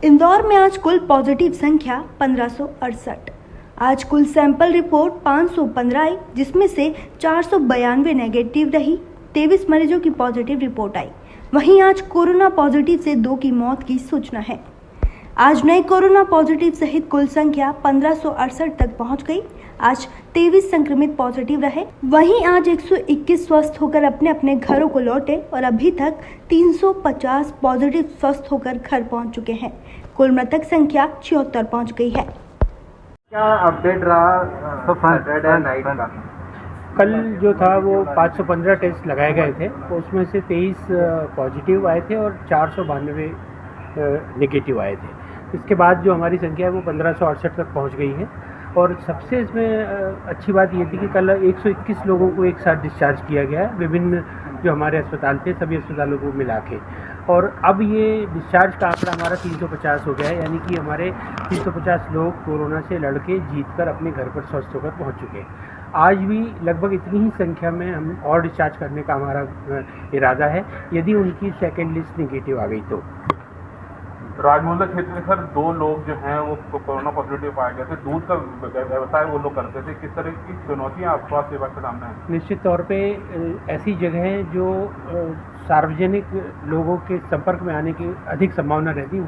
इंदौर में आज कुल पॉजिटिव संख्या 1568। आज कुल सैंपल रिपोर्ट 515 आई, जिसमें से 492 नेगेटिव रही। 23 मरीजों की पॉजिटिव रिपोर्ट आई। वहीं आज कोरोना पॉजिटिव से 2 की मौत की सूचना है। आज नए कोरोना पॉजिटिव सहित कुल संख्या 1568 तक पहुंच गई। आज 23 संक्रमित पॉजिटिव रहे। वहीं आज 121 स्वस्थ होकर अपने अपने घरों को लौटे और अभी तक 350 पॉजिटिव स्वस्थ होकर घर पहुंच चुके हैं। कुल मृतक संख्या 76 पहुंच गई है। क्या अपडेट रहा सैटरडे नाइट का? कल जो था वो 515 टेस्ट लगाए गए थे, उसमें से 23 पॉजिटिव आए थे और 492 नेगेटिव आए थे। इसके बाद जो हमारी संख्या है वो 1568 तक पहुंच गई है। और सबसे इसमें अच्छी बात ये थी कि कल 121 लोगों को एक साथ डिस्चार्ज किया गया है, विभिन्न जो हमारे अस्पताल थे सभी अस्पतालों को मिला के। और अब ये डिस्चार्ज का आंकड़ा हमारा 350 हो गया है, यानी कि हमारे 350 लोग कोरोना से लड़के जीतकर अपने घर पर स्वस्थ होकर पहुंच चुके हैं। आज भी लगभग इतनी ही संख्या में हम और डिस्चार्ज करने का हमारा इरादा है, यदि उनकी सेकेंड लिस्ट निगेटिव आ गई तो। राजमोहल्ला क्षेत्र में सर 2 लोग जो हैं वो कोरोना पॉजिटिव पाए गए थे। दूध का व्यवसाय वो लोग करते थे। किस तरह की चुनौतियां आप स्वास्थ्य विभाग के सामने हैं? निश्चित तौर पे ऐसी जगहें जो सार्वजनिक लोगों के संपर्क में आने की अधिक संभावना रहती है,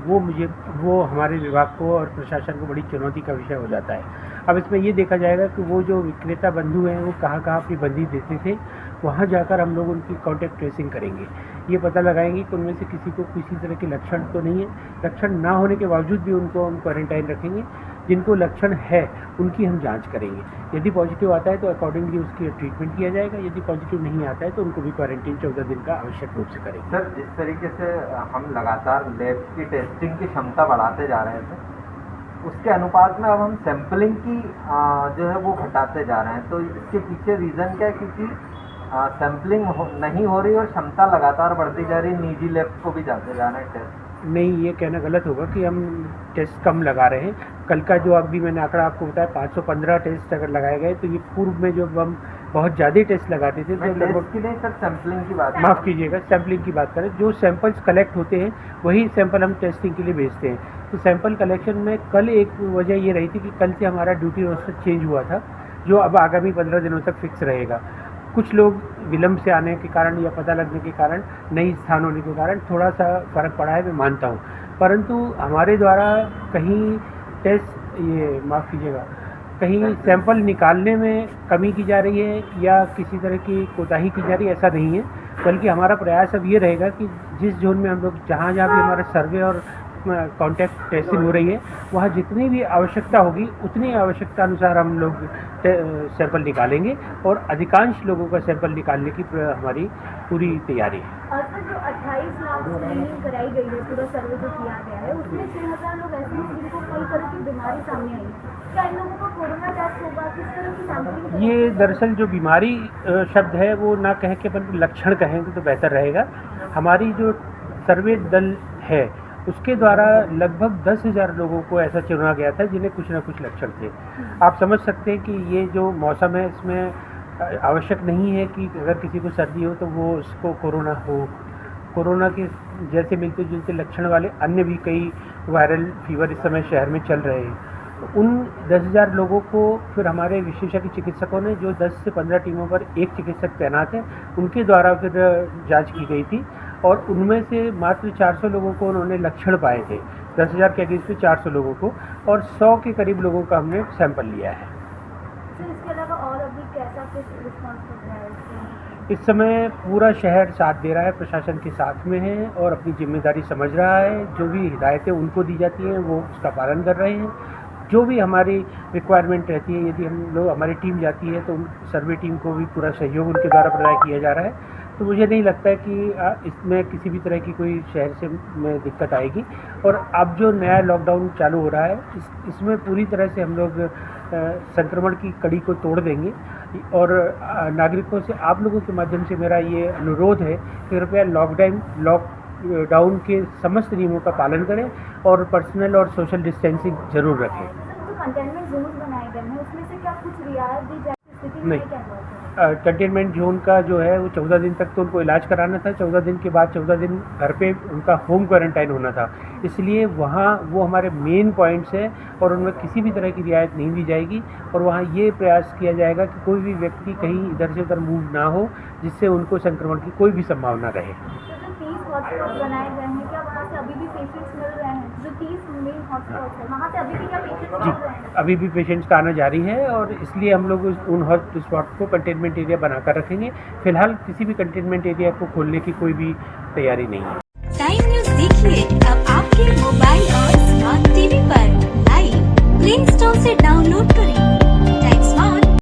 वो हमारे विभाग को और प्रशासन को बड़ी चुनौती का विषय हो जाता है। अब इसमें ये देखा जाएगा कि वो जो विक्रेता बंधु हैं वो कहाँ अपनी बंदी देते थे, वहाँ जाकर हम लोग उनकी कॉन्टैक्ट ट्रेसिंग करेंगे। ये पता लगाएंगे कि उनमें से किसी को किसी तरह के लक्षण तो नहीं है। लक्षण ना होने के बावजूद भी उनको हम क्वारंटाइन रखेंगे। जिनको लक्षण है उनकी हम जांच करेंगे। यदि पॉजिटिव आता है तो अकॉर्डिंगली उसकी ट्रीटमेंट किया जाएगा। यदि पॉजिटिव नहीं आता है तो उनको भी क्वारंटीन 14 दिन का आवश्यक रूप से करेंगे। सर, जिस तरीके से हम लगातार लैब की टेस्टिंग की क्षमता बढ़ाते जा रहे थे, उसके अनुपात में अब हम सैंपलिंग की जो है वो घटाते जा रहे हैं, तो इसके पीछे रीज़न क्या है? क्योंकि सैंपलिंग नहीं हो रही और क्षमता लगातार बढ़ती जा रही, निजी लैब को भी जाते जा रहे हैं टेस्ट। नहीं, ये कहना गलत होगा कि हम टेस्ट कम लगा रहे हैं। कल का जो अभी मैंने आंकड़ा आपको बताया 515 टेस्ट अगर लगाए गए, तो ये पूर्व में जो हम बहुत ज़्यादा टेस्ट लगाते थे तो लगभग की नहीं सर, सैंपलिंग की बात, माफ़ कीजिएगा, सैंपलिंग की बात करें। जो सैंपल्स कलेक्ट होते हैं वही सैंपल हम टेस्टिंग के लिए भेजते हैं। तो सैंपल कलेक्शन में कल एक वजह ये रही थी कि कल से हमारा ड्यूटी रोस्टर चेंज हुआ था, जो अब आगामी 15 दिनों तक फिक्स रहेगा। कुछ लोग विलम्ब से आने के कारण या पता लगने के कारण, नई स्थान होने के कारण थोड़ा सा फ़र्क पड़ा है, मैं मानता हूँ। परंतु हमारे द्वारा कहीं कहीं सैंपल निकालने में कमी की जा रही है या किसी तरह की कोताही की जा रही है, ऐसा नहीं है। बल्कि हमारा प्रयास अब ये रहेगा कि जिस जोन में हम लोग जहाँ भी हमारा सर्वे और कॉन्टैक्ट टेस्टिंग हो रही है, वहाँ जितनी भी आवश्यकता होगी उतनी आवश्यकता अनुसार हम लोग सैंपल निकालेंगे और अधिकांश लोगों का सैंपल निकालने की हमारी पूरी तैयारी है। सर, जो 28 लाख स्क्रीनिंग कराई गई है, पूरा सर्वे जो किया गया है, उसमें 6000 लोग ऐसे हैं जिनको कई तरह की बीमारी सामने आई है। क्या इन लोगों को कोरोना टेस्ट होगा? किस तरह की सैंपलिंग? ये दरअसल जो बीमारी शब्द है वो ना कह के बल्कि लक्षण कहेंगे तो बेहतर रहेगा। हमारी जो सर्वे दल है उसके द्वारा लगभग 10,000 लोगों को ऐसा चुना गया था जिन्हें कुछ ना कुछ लक्षण थे। आप समझ सकते हैं कि ये जो मौसम है इसमें आवश्यक नहीं है कि अगर किसी को सर्दी हो तो वो उसको कोरोना हो। कोरोना के जैसे मिलते जुलते लक्षण वाले अन्य भी कई वायरल फीवर इस समय शहर में चल रहे हैं। तो उन 10,000 लोगों को फिर हमारे विशेषज्ञ चिकित्सकों ने, जो 10 से 15 टीमों पर एक चिकित्सक तैनात है, उनके द्वारा फिर जांच की गई थी और उनमें से मात्र 400 लोगों को उन्होंने लक्षण पाए थे। 10,000 के अगेंस्ट में 400 लोगों को और 100 के करीब लोगों का हमने सैंपल लिया है। इसके अलावा और अभी कैसा कुछ रिस्पॉन्स मिल रहा है? इस समय पूरा शहर साथ दे रहा है, प्रशासन के साथ में है और अपनी जिम्मेदारी समझ रहा है। जो भी हिदायतें उनको दी जाती हैं वो उसका पालन कर रहे हैं। जो भी हमारी रिक्वायरमेंट रहती है, यदि हम लोग हमारी टीम जाती है तो सर्वे टीम को भी पूरा सहयोग उनके द्वारा प्रदान किया जा रहा है। तो मुझे नहीं लगता है कि इसमें किसी भी तरह की कोई शहर से में दिक्कत आएगी। और अब जो नया लॉकडाउन चालू हो रहा है इसमें पूरी तरह से हम लोग संक्रमण की कड़ी को तोड़ देंगे। और नागरिकों से, आप लोगों के माध्यम से मेरा ये अनुरोध है कि कृपया लॉकडाउन के समस्त नियमों का पालन करें और पर्सनल और सोशल डिस्टेंसिंग जरूर रखें। जो कंटेनमेंट जोन बनाए गए हैं उसमें से क्या कुछ रियायत दी जाए? नहीं। कंटेनमेंट जोन का जो है वो 14 दिन तक तो उनको इलाज कराना था, 14 दिन के बाद 14 दिन घर पे उनका होम क्वारंटाइन होना था। इसलिए वहाँ वो हमारे मेन पॉइंट्स हैं और उनमें किसी भी तरह की रियायत नहीं दी जाएगी और वहाँ ये प्रयास किया जाएगा कि कोई भी व्यक्ति कहीं इधर से उधर मूव ना हो, जिससे उनको संक्रमण की कोई भी संभावना रहे। तो जो 30 हॉटस्पॉट बनाए गए हैं, क्या वहाँ से अभी भी पेशेंट्स मिल रहे हैं? जो 30 मेन हॉटस्पॉट है, वहाँ से अभी भी क्या पेशेंट्स मिल रहे हैं? अभी भी पेशेंट्स का आना जारी है और इसलिए हम लोग उन हॉटस्पॉट को कंटेनमेंट एरिया बनाकर रखेंगे। फिलहाल किसी भी कंटेनमेंट एरिया को खोलने की कोई भी तैयारी नहीं है। टाइम न्यूज़ देखिए अब आपके मोबाइल और स्मार्ट टीवी पर। लाइव प्ले स्टोर से डाउनलोड करें।